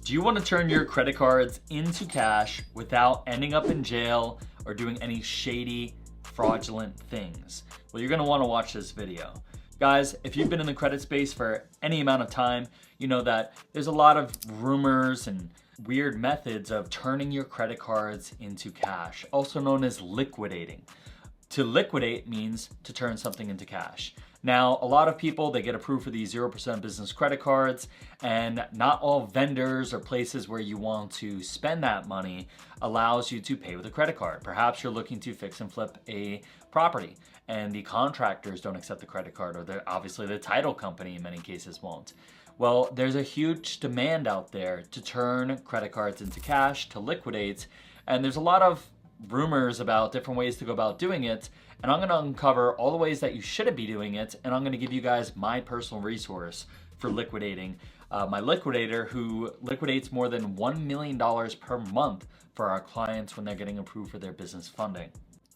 Do you want to turn your credit cards into cash without ending up in jail or doing any shady, fraudulent things? Well, you're going to want to watch this video. Guys, if you've been in the credit space for any amount of time, you know that there's a lot of rumors and weird methods of turning your credit cards into cash, also known as liquidating. To liquidate means to turn something into cash. Now, a lot of people, they get approved for these 0% business credit cards, and not all vendors or places where you want to spend that money allows you to pay with a credit card. Perhaps you're looking to fix and flip a property and the contractors don't accept the credit card, or obviously the title company in many cases won't. Well, there's a huge demand out there to turn credit cards into cash, to liquidate, and there's a lot of rumors about different ways to go about doing it, and I'm going to uncover all the ways that you shouldn't be doing it, and I'm going to give you guys my personal resource for liquidating. My liquidator, who liquidates more than $1 million per month for our clients when they're getting approved for their business funding.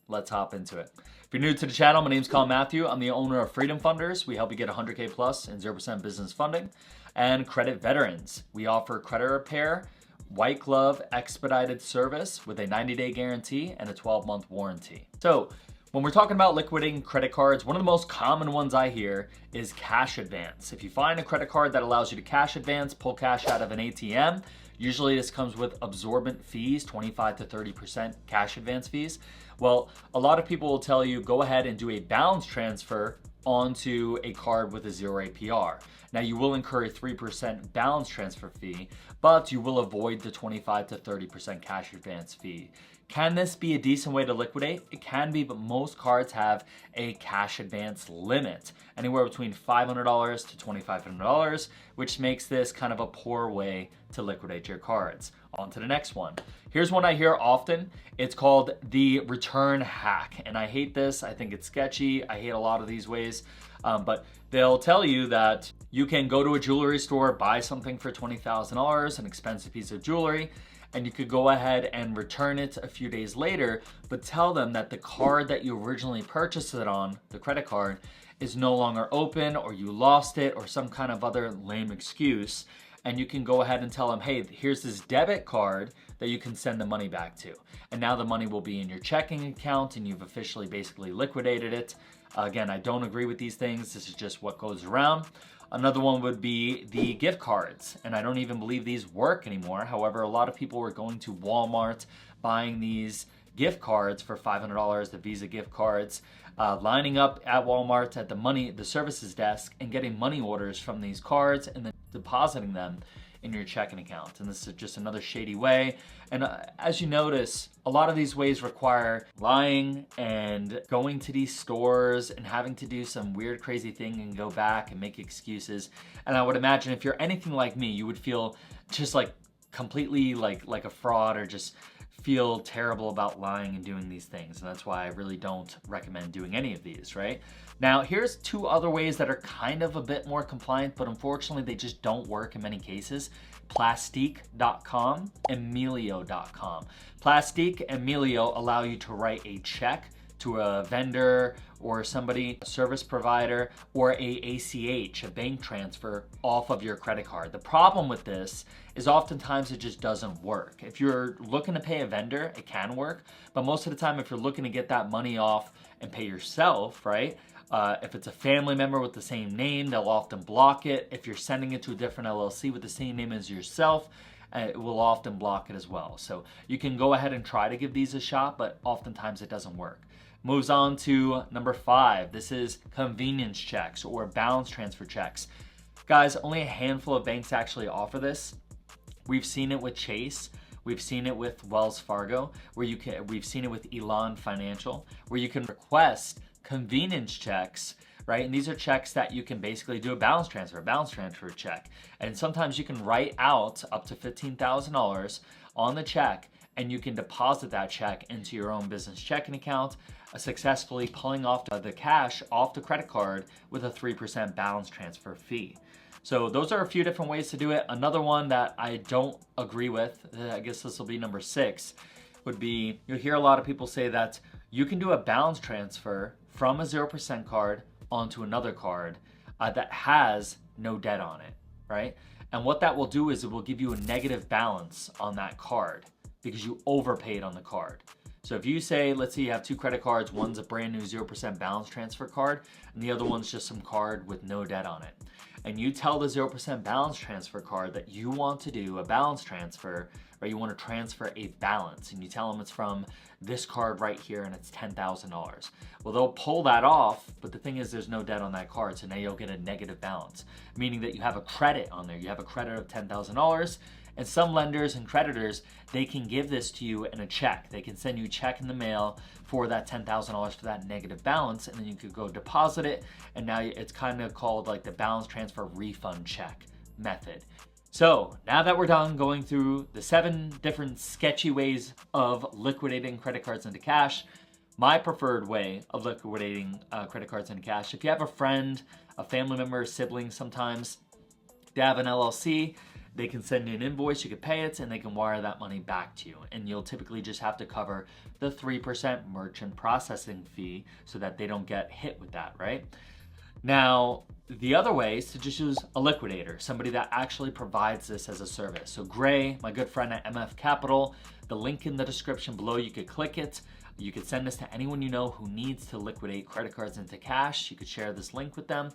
Let's hop into it. If you're new to the channel, my name's Colin Matthew. I'm the owner of Freedom Funders. We help you get 100K plus in 0% business funding. And Credit Veterans. We offer credit repair, white glove expedited service with a 90-day guarantee and a 12-month warranty. So when we're talking about liquidating credit cards, one of the most common ones I hear is cash advance. If you find a credit card that allows you to cash advance, pull cash out of an ATM, usually this comes with absorbent fees, 25 to 30% cash advance fees. Well, a lot of people will tell you go ahead and do a balance transfer onto a card with a 0 APR. Now, you will incur a 3% balance transfer fee, but you will avoid the 25 to 30% cash advance fee. Can this be a decent way to liquidate? It can be, but most cards have a cash advance limit, anywhere between $500 to $2,500, which makes this kind of a poor way to liquidate your cards. On to the next one. Here's one I hear often. It's called the return hack, and I hate this. I think it's sketchy. I hate a lot of these ways, but they'll tell you that you can go to a jewelry store, buy something for $20,000, an expensive piece of jewelry, and you could go ahead and return it a few days later, but tell them that the card that you originally purchased it on, the credit card, is no longer open, or you lost it, or some kind of other lame excuse. And you can go ahead and tell them, hey, here's this debit card that you can send the money back to. And now the money will be in your checking account and you've officially basically liquidated it. Again, I don't agree with these things. This is just what goes around. Another one would be the gift cards. And I don't even believe these work anymore. However, a lot of people were going to Walmart, buying these gift cards for $500, the Visa gift cards, lining up at Walmart at the services desk and getting money orders from these cards and then depositing them in your checking account. And this is just another shady way. And as you notice, a lot of these ways require lying and going to these stores and having to do some weird, crazy thing and go back and make excuses. And I would imagine if you're anything like me, you would feel just like completely like a fraud, or just feel terrible about lying and doing these things. And that's why I really don't recommend doing any of these, right? Now, here's two other ways that are kind of a bit more compliant, but unfortunately they just don't work in many cases. Plastique.com and Melio.com. Plastique and Melio allow you to write a check to a vendor or somebody, a service provider, or a ACH, a bank transfer, off of your credit card. The problem with this is oftentimes it just doesn't work. If you're looking to pay a vendor, it can work, but most of the time if you're looking to get that money off and pay yourself, right? If it's a family member with the same name, they'll often block it. If you're sending it to a different LLC with the same name as yourself, it will often block it as well. So you can go ahead and try to give these a shot, but oftentimes it doesn't work. Moves on to number 5. This is convenience checks or balance transfer checks. Guys, only a handful of banks actually offer this. We've seen it with Chase. We've seen it with Wells Fargo, we've seen it with Elan Financial, where you can request convenience checks, right? And these are checks that you can basically do a balance transfer check. And sometimes you can write out up to $15,000 on the check, and you can deposit that check into your own business checking account, successfully pulling off the cash off the credit card with a 3% balance transfer fee. So those are a few different ways to do it. Another one that I don't agree with, I guess this will be number 6, would be, you'll hear a lot of people say that you can do a balance transfer from a 0% card onto another card that has no debt on it, right? And what that will do is it will give you a negative balance on that card because you overpaid on the card. So if you say, let's say you have two credit cards, one's a brand new 0% balance transfer card, and the other one's just some card with no debt on it. And you tell the 0% balance transfer card that you want to do a balance transfer, or you want to transfer a balance, and you tell them it's from this card right here and it's $10,000. Well, they'll pull that off, but the thing is there's no debt on that card, so now you'll get a negative balance, meaning that you have a credit on there. You have a credit of $10,000. And some lenders and creditors, they can give this to you in a check. They can send you a check in the mail for that $10,000 for that negative balance, and then you could go deposit it, and now it's kind of called like the balance transfer refund check method. So now that we're done going through the 7 different sketchy ways of liquidating credit cards into cash, my preferred way of liquidating credit cards into cash, if you have a friend, a family member, a sibling sometimes, they have an LLC, they can send you an invoice, you can pay it, and they can wire that money back to you. And you'll typically just have to cover the 3% merchant processing fee so that they don't get hit with that, right? Now, the other way is to just use a liquidator, somebody that actually provides this as a service. So Gray, my good friend at MF Capital, the link in the description below, you could click it. You could send this to anyone you know who needs to liquidate credit cards into cash. You could share this link with them.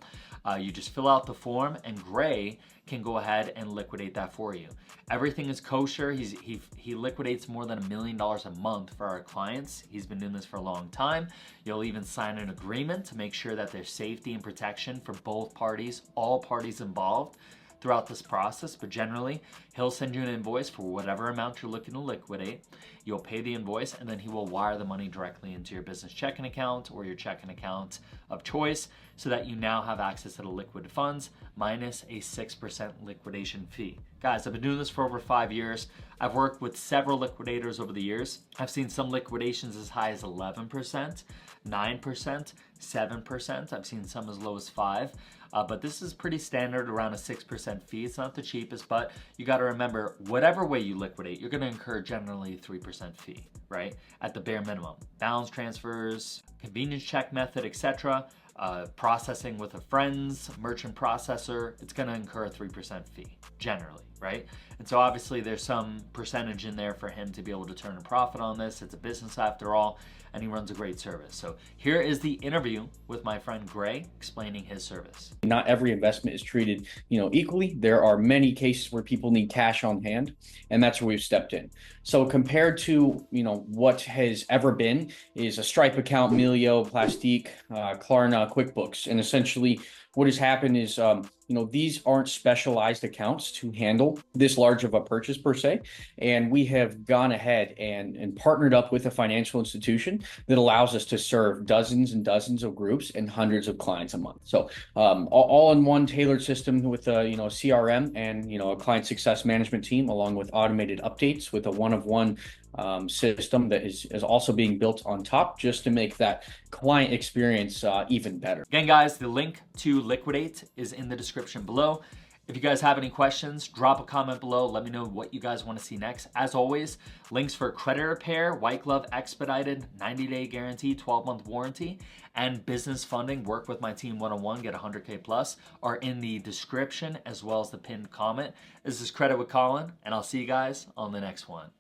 You just fill out the form and Gray can go ahead and liquidate that for you. Everything is kosher. He liquidates more than $1 million a month for our clients. He's been doing this for a long time. You'll even sign an agreement to make sure that there's safety and protection for both parties, all parties involved throughout this process, but generally he'll send you an invoice for whatever amount you're looking to liquidate. You'll pay the invoice and then he will wire the money directly into your business checking account or your checking account of choice so that you now have access to the liquid funds minus a 6% liquidation fee. Guys, I've been doing this for over 5 years. I've worked with several liquidators over the years. I've seen some liquidations as high as 11%, 9%, 7%. I've seen some as low as 5%. But this is pretty standard, around a 6% fee. It's not the cheapest, but you got to remember, whatever way you liquidate, you're going to incur generally a 3% fee, right? At the bare minimum. Balance transfers, convenience check method, etc. Processing with a friend's merchant processor, it's going to incur a 3% fee, generally, right? And so obviously there's some percentage in there for him to be able to turn a profit on this. It's a business after all, and he runs a great service. So here is the interview with my friend Gray explaining his service. Not every investment is treated, equally. There are many cases where people need cash on hand, and that's where we've stepped in. So compared to, what has ever been is a Stripe account, Melio, Plastique, Klarna, QuickBooks, and essentially what has happened is, these aren't specialized accounts to handle this large of a purchase per se. And we have gone ahead and partnered up with a financial institution that allows us to serve dozens and dozens of groups and hundreds of clients a month. So all in one tailored system with a CRM and a client success management team, along with automated updates with a one-of-one system that is also being built on top just to make that client experience even better. Again, guys, the link to Liquidate is in the description below. If you guys have any questions, drop a comment below. Let me know what you guys want to see next. As always, links for credit repair, white glove expedited, 90-day guarantee, 12-month warranty, and business funding, work with my team one-on-one, get 100K plus, are in the description as well as the pinned comment. This is Credit with Colin, and I'll see you guys on the next one.